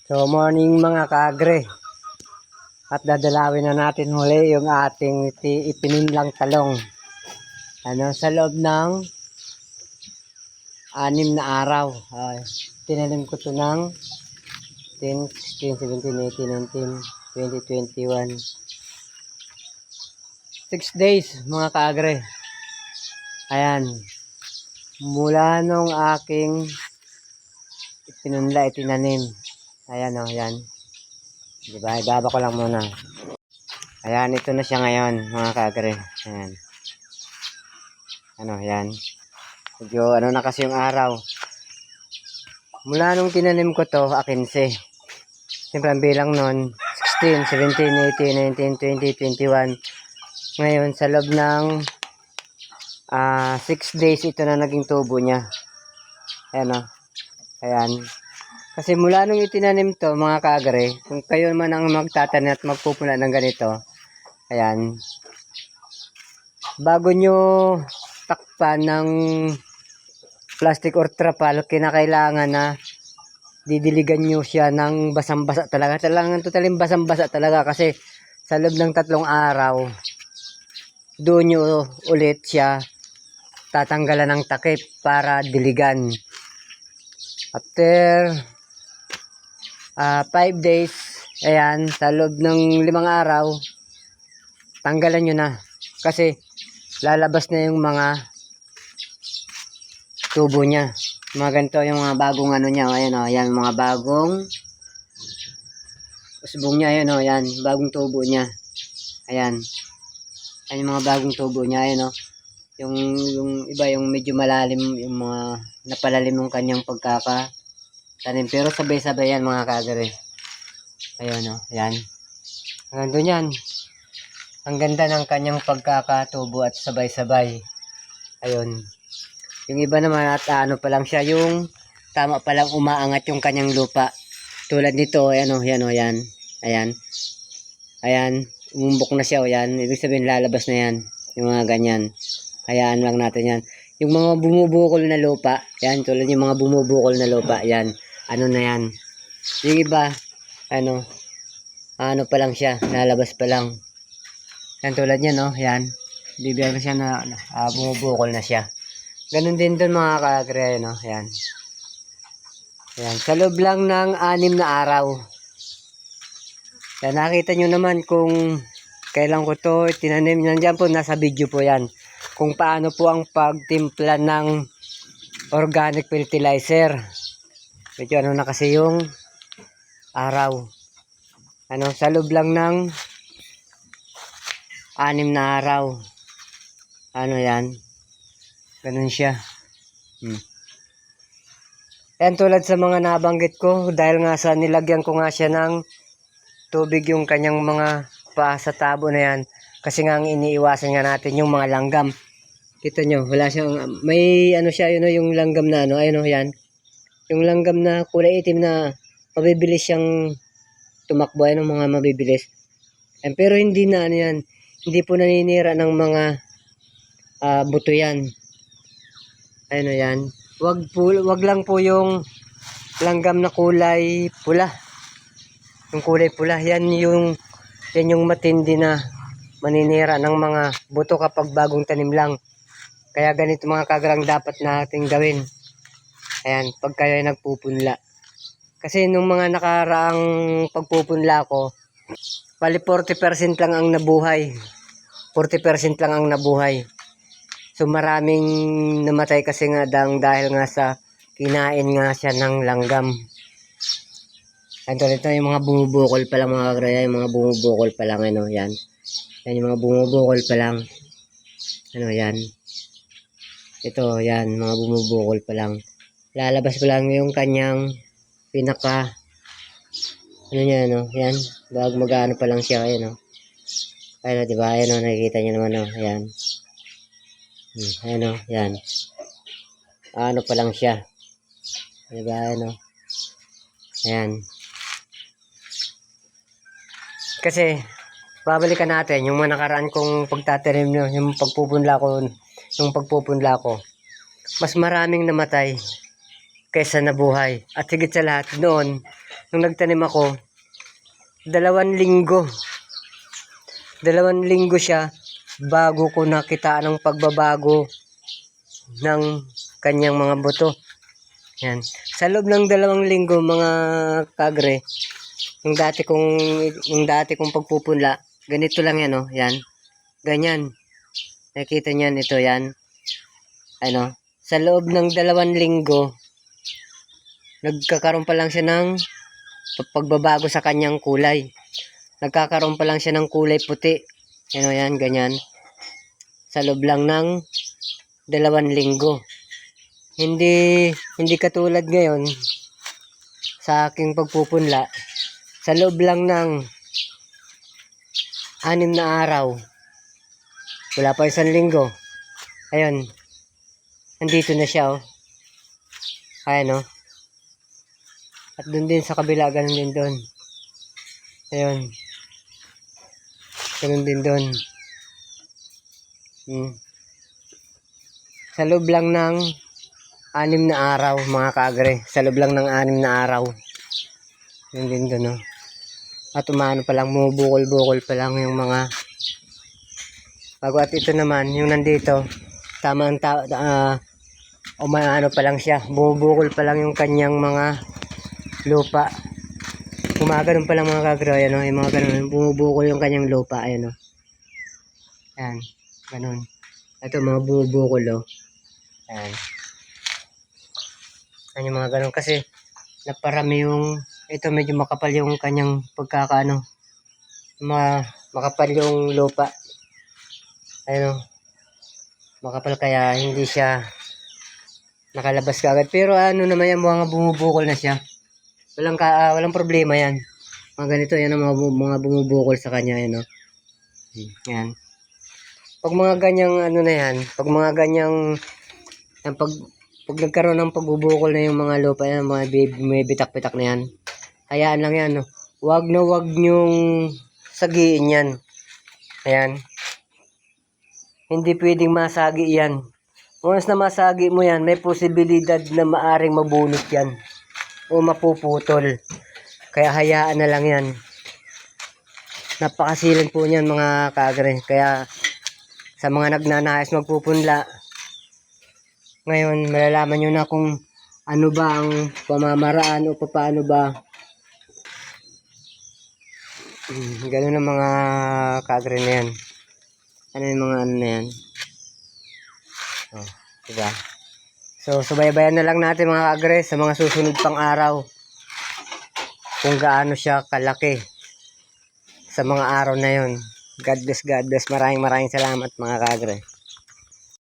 So morning mga kaagre. At dadalawin na natin muli yung ating ipininlang talong. Sa loob ng 6 na araw. Tinanim ko to ng 10, 16, 17, 18, 19, 20, 21. 6 days mga kaagre. Ayan. Mula nung aking ipinunla, itinanim. Ayan o, yan. Diba? Ibaba ko lang muna. Ayan, ito na siya ngayon, mga kaagre. Ayan. Yan. Medyo, na kasi yung araw. Mula nung tinanim ko to, 15. Siyempre, ang bilang nun, 16, 17, 18, 19, 20, 21. Ngayon, sa loob ng 6 days, ito na naging tubo niya. Ayan o. Ayan. Kasi mula nung itinanim to, mga kaagre, kung kayo man ang magtatanim at magpupuna ng ganito, ayan, bago nyo takpan ng plastic or trapal, kinakailangan na didiligan nyo siya ng basang-basa talaga. Talagang totaling basang-basa talaga kasi sa loob ng 3 araw, doon nyo ulit siya tatanggalan ng takip para diligan. After 5 days, ayan, sa loob ng 5 araw, tanggalan nyo na. Kasi lalabas na yung mga tubo niya. Mga ganito yung mga bagong niya. Ayan o, ayan, mga bagong usbong niya. Ayan o, ayan, bagong tubo niya. Ayan. Ayan yung mga bagong tubo niya. Ayan o. Yung iba, yung medyo malalim, yung mga napalalim yung kanyang pagkakatanim. Pero sabay-sabay yan mga kagare. Ayan o, ayan. Hanggang doon yan. Ang ganda ng kanyang pagkakatubo at sabay-sabay. Ayun. Yung iba naman at pa lang siya, yung tama pa lang umaangat yung kanyang lupa. Tulad nito, ayan o, yan o, yan. Ayan. Ayan, umumbok na siya o yan. Ibig sabihin lalabas na yan. Yung mga ganyan. Hayaan lang natin yan. Yung mga bumubukol na lupa, yan, tulad yung mga bumubukol na lupa, yan. Na yan. Yung iba, pa lang siya, lalabas pa lang. Yan, tulad yan, no? Yan. Bibigyan na siya na bumubukol na siya. Ganun din doon mga kaagre, no? Yan. Yan. Sa loob lang ng 6 na araw. Yan, nakita nyo naman kung kailan ko to tinanim. Nandiyan po, nasa video po yan. Kung paano po ang pagtimpla ng organic fertilizer. Medyo na kasi yung araw. Sa loob lang ng 6 na araw. Yan. Ganun siya. Yan, tulad sa mga nabanggit ko, dahil nga sa nilagyan ko nga siya ng tubig yung kanyang mga paa sa tabo na yan. Kasi nga ang iniiwasan nga natin yung mga langgam. Kita nyo, wala siyang, may siya, yung langgam na yan. Yung langgam na kulay itim na mabibilis siyang tumakbo, yung mga mabibilis. Pero hindi na yan. Hindi po naninira ng mga buto yan. Yan. Wag lang po yung langgam na kulay pula. Yung kulay pula, yan yung matindi na maninira ng mga buto kapag bagong tanim lang. Kaya ganito mga kagrang dapat nating gawin. Ayan, pag kayo ay nagpupunla. Kasi nung mga nakaraang pagpupunla ko, bali 40% lang ang nabuhay. 40% lang ang nabuhay. So maraming namatay kasi nga dahil nga sa kinain nga siya ng langgam. Ito yung mga bumubukol pa lang mga kagraya, yung mga bumubukol pa lang yan. Yan yung mga bumubukol pa lang. Yan. Ito, yan, mga bumubukol pa lang. Lalabas pa lang yung kanyang pinaka yan, bago mag-ano pa lang siya, diba, nakikita niyo naman, yan. Yan. Pa lang siya. Diba, Ayan. Kasi, babalikan natin yung mga nakaraan kong pagtatanim nyo, yung pagpupunla ko, mas maraming namatay kaysa nabuhay. At higit sa lahat noon, nung nagtanim ako, 2 linggo. 2 linggo siya bago ko nakita ng pagbabago ng kanyang mga buto. Yan. Sa loob ng 2 linggo mga kagre, yung dati kong pagpupunla, ganito lang yan, oh. Yan. Ganyan. Nakita niyan ito, yan. Ano, sa loob ng 2 linggo, nagkakaroon pa lang siya ng pagbabago sa kanyang kulay. Nagkakaroon pa lang siya ng kulay puti. Ano yan, ganyan. Sa loob lang ng 2 linggo. Hindi katulad ngayon sa aking pagpupunla. Sa loob lang ng 6 na araw. Wala pa 1 linggo. Ayun. Nandito na siya, oh. Ayan, oh. At doon din sa kabila, ganun din doon. Ayun. Ganun din doon. Sa loob lang ng 6 na araw, mga kaagre. Sa loob lang ng 6 na araw. Ganun din doon, oh. At umano pa lang, bumubukol-bukol pa lang yung mga bago. At ito naman, yung nandito, tamang umaano pa lang siya. Bumubukol pa lang yung kanyang mga lupa. Gumaganon pa lang mga kagro. Ayan, o, yung mga ganun. Bumubukol yung kanyang lupa. Ayan, o. Ayan. Ganun. Ito mga bumubukol, o. Ayan. Ayan yung mga ganun. Kasi naparami yung ito, medyo makapal yung kanyang pagkakaano. Makapal yung lupa. Ayan, o. Makapal kaya hindi siya nakalabas kagad. Pero ano naman yan, mga bumubukol na siya. Walang problema yan. Mga ganito, yan ang mga bumubukol sa kanya. Yan, o. Yan. Pag mga ganyang ano na yan, pag mga ganyang pag nagkaroon ng pagbubukol na yung mga lupa yan, mga may bitak-bitak na yan, hayaan lang yan. No? Wag nyong sagiin yan. Ayan. Hindi pwedeng masagi yan. Once na masagi mo yan, may posibilidad na maaring mabunot yan o mapuputol. Kaya hayaan na lang yan. Napakasilin po niyan mga kaagre. Kaya sa mga nagnanais magpupunla, ngayon malalaman nyo na kung ano ba ang pamamaraan o paano ba. Ganun ang mga kaagre na yan. Ano yung mga ano na yan. Oh, diba? So, subaybayan na lang natin mga kaagre sa mga susunod pang araw kung gaano siya kalaki sa mga araw na yon. God bless, God bless. Maraming salamat mga kaagre.